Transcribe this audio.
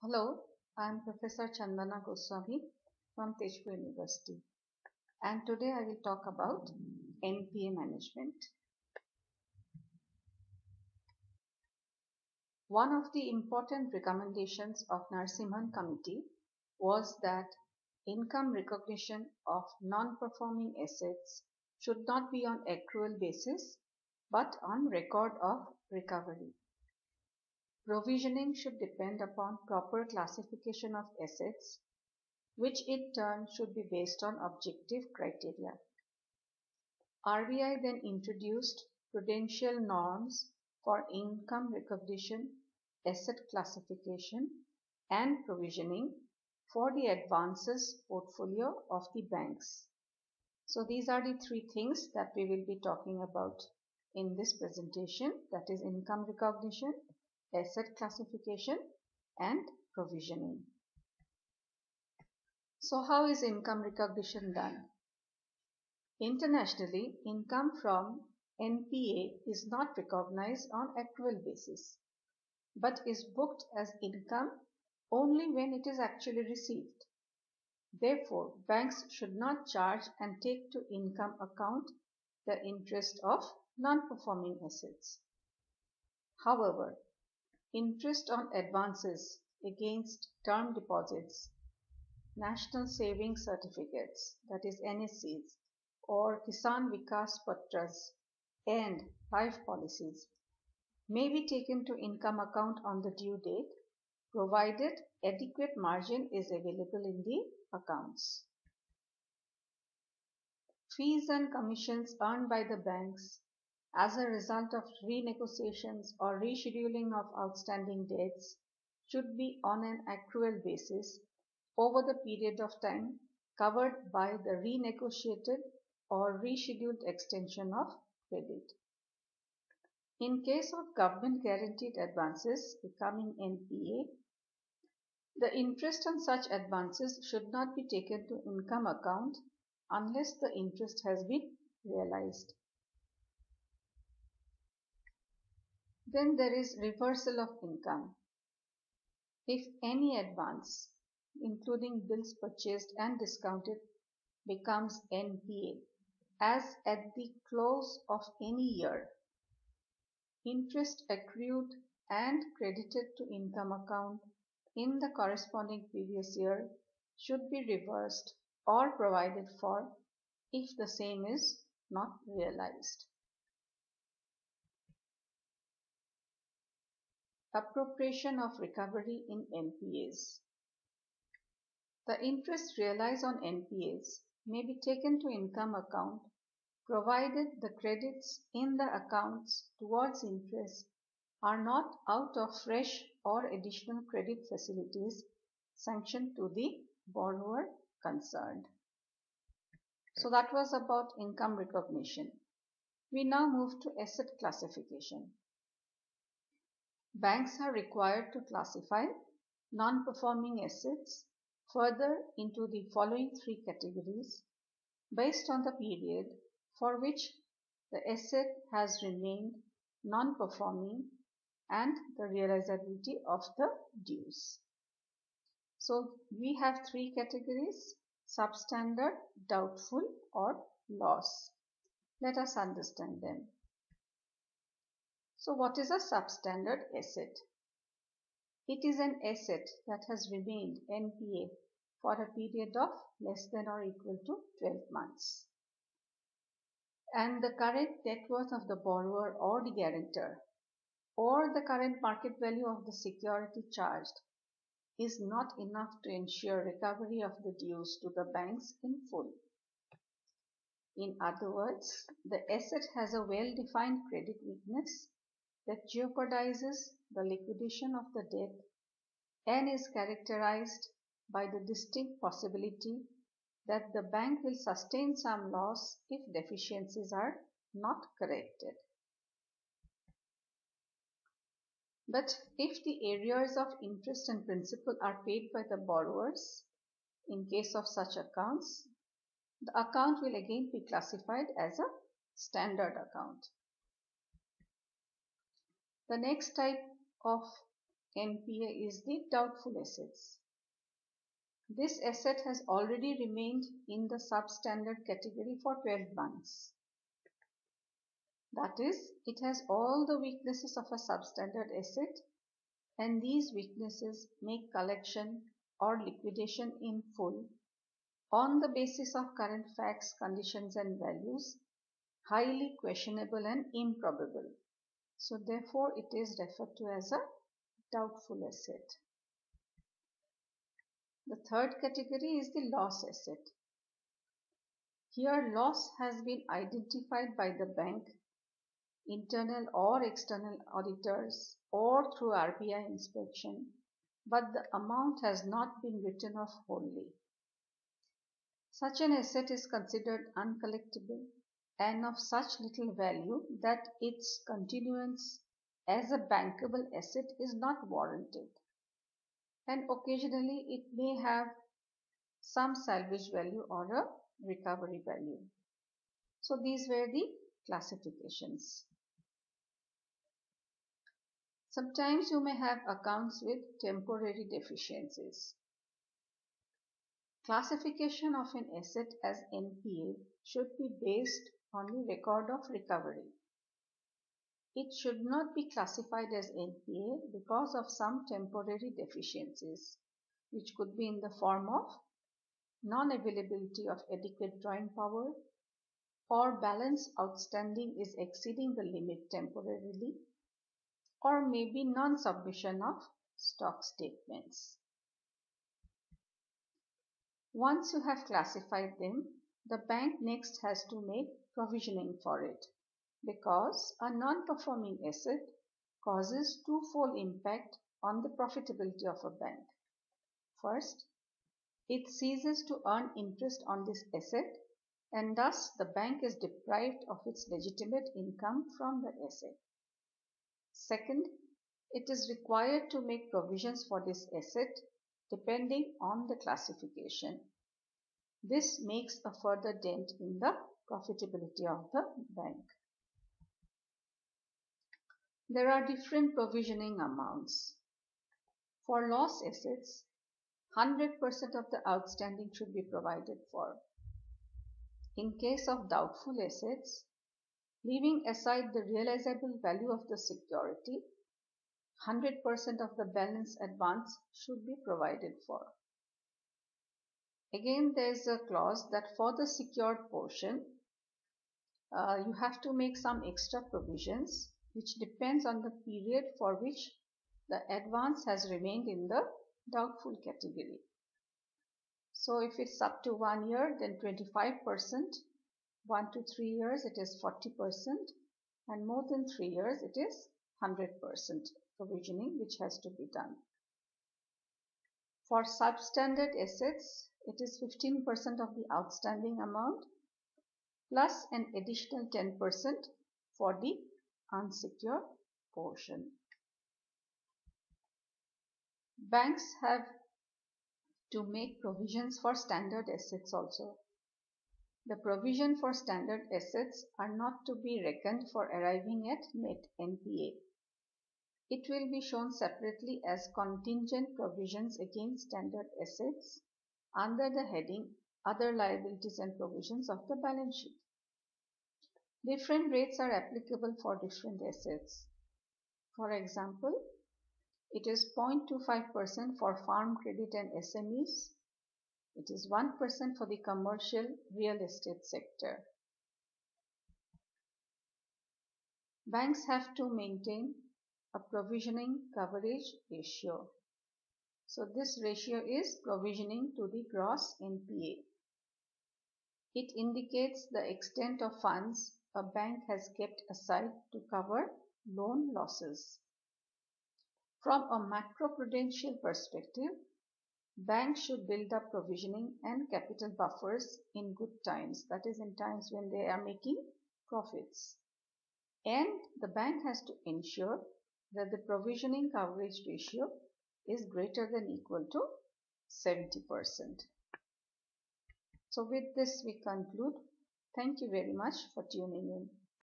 Hello, I am Professor Chandana Goswami from Tejpur University, and today I will talk about NPA management. One of the important recommendations of Narasimhan Committee was that income recognition of non-performing assets should not be on accrual basis but on record of recovery. Provisioning should depend upon proper classification of assets, which in turn should be based on objective criteria. RBI then introduced prudential norms for income recognition, asset classification, and provisioning for the advances portfolio of the banks. So these are the three things that we will be talking about in this presentation, that is income recognition, asset classification, and provisioning. So how is income recognition done? Internationally, income from NPA is not recognized on accrual basis, but is booked as income only when it is actually received. Therefore, banks should not charge and take to income account the interest of non-performing assets. However, interest on advances against term deposits, National Savings Certificates, that is NSCs, or Kisan Vikas Patras and life policies may be taken to income account on the due date, provided adequate margin is available in the accounts. Fees and commissions earned by the banks as a result of renegotiations or rescheduling of outstanding debts should be on an accrual basis over the period of time covered by the renegotiated or rescheduled extension of credit. In case of government guaranteed advances becoming NPA, the interest on such advances should not be taken to income account unless the interest has been realized. Then there is reversal of income. If any advance, including bills purchased and discounted, becomes NPA, as at the close of any year, interest accrued and credited to income account in the corresponding previous year should be reversed or provided for if the same is not realized. Appropriation of recovery in NPAs. The interest realized on NPAs may be taken to income account provided the credits in the accounts towards interest are not out of fresh or additional credit facilities sanctioned to the borrower concerned. So that was about income recognition. We now move to asset classification. Banks are required to classify non-performing assets further into the following three categories based on the period for which the asset has remained non-performing and the realizability of the dues. So we have three categories: substandard, doubtful, or loss. Let us understand them. So what is a substandard asset? It is an asset that has remained NPA for a period of less than or equal to 12 months. And the current net worth of the borrower or the guarantor or the current market value of the security charged is not enough to ensure recovery of the dues to the banks in full. In other words, the asset has a well-defined credit weakness that jeopardizes the liquidation of the debt and is characterized by the distinct possibility that the bank will sustain some loss if deficiencies are not corrected. But if the arrears of interest and principal are paid by the borrowers, in case of such accounts, the account will again be classified as a standard account. The next type of NPA is the doubtful assets. This asset has already remained in the substandard category for 12 months. That is, it has all the weaknesses of a substandard asset, and these weaknesses make collection or liquidation in full on the basis of current facts, conditions and values highly questionable and improbable. So therefore it is referred to as a doubtful asset. The third category is the loss asset. Here loss has been identified by the bank, internal or external auditors, or through RBI inspection, but the amount has not been written off wholly. Such an asset is considered uncollectible and of such little value that its continuance as a bankable asset is not warranted, and occasionally it may have some salvage value or a recovery value. So these were the classifications. Sometimes you may have accounts with temporary deficiencies. Classification of an asset as NPA should be based on the record of recovery. It should not be classified as NPA because of some temporary deficiencies, which could be in the form of non-availability of adequate drawing power, or balance outstanding is exceeding the limit temporarily, or maybe non-submission of stock statements. Once you have classified them, the bank next has to make provisioning for it, because a non-performing asset causes twofold impact on the profitability of a bank. First, it ceases to earn interest on this asset, and thus the bank is deprived of its legitimate income from the asset. Second, it is required to make provisions for this asset depending on the classification. This makes a further dent in the profitability of the bank. There are different provisioning amounts. For loss assets, 100% of the outstanding should be provided for. In case of doubtful assets, leaving aside the realizable value of the security, 100% of the balance advance should be provided for. Again, there is a clause that for the secured portion, you have to make some extra provisions, which depends on the period for which the advance has remained in the doubtful category. So if it's up to 1 year, then 25%, 1 to 3 years it is 40%, and more than 3 years it is 100% provisioning which has to be done. For substandard assets, it is 15% of the outstanding amount plus an additional 10% for the unsecured portion. Banks have to make provisions for standard assets also. The provision for standard assets are not to be reckoned for arriving at net NPA. It will be shown separately as contingent provisions against standard assets under the heading Other Liabilities and Provisions of the balance sheet. Different rates are applicable for different assets. For example, it is 0.25% for farm credit and SMEs. It is 1% for the commercial real estate sector. Banks have to maintain a provisioning coverage ratio. So this ratio is provisioning to the gross NPA. It indicates the extent of funds a bank has kept aside to cover loan losses. From a macroprudential perspective, banks should build up provisioning and capital buffers in good times, that is in times when they are making profits. And the bank has to ensure that the provisioning coverage ratio is greater than equal to 70%. So with this we conclude. Thank you very much for tuning in.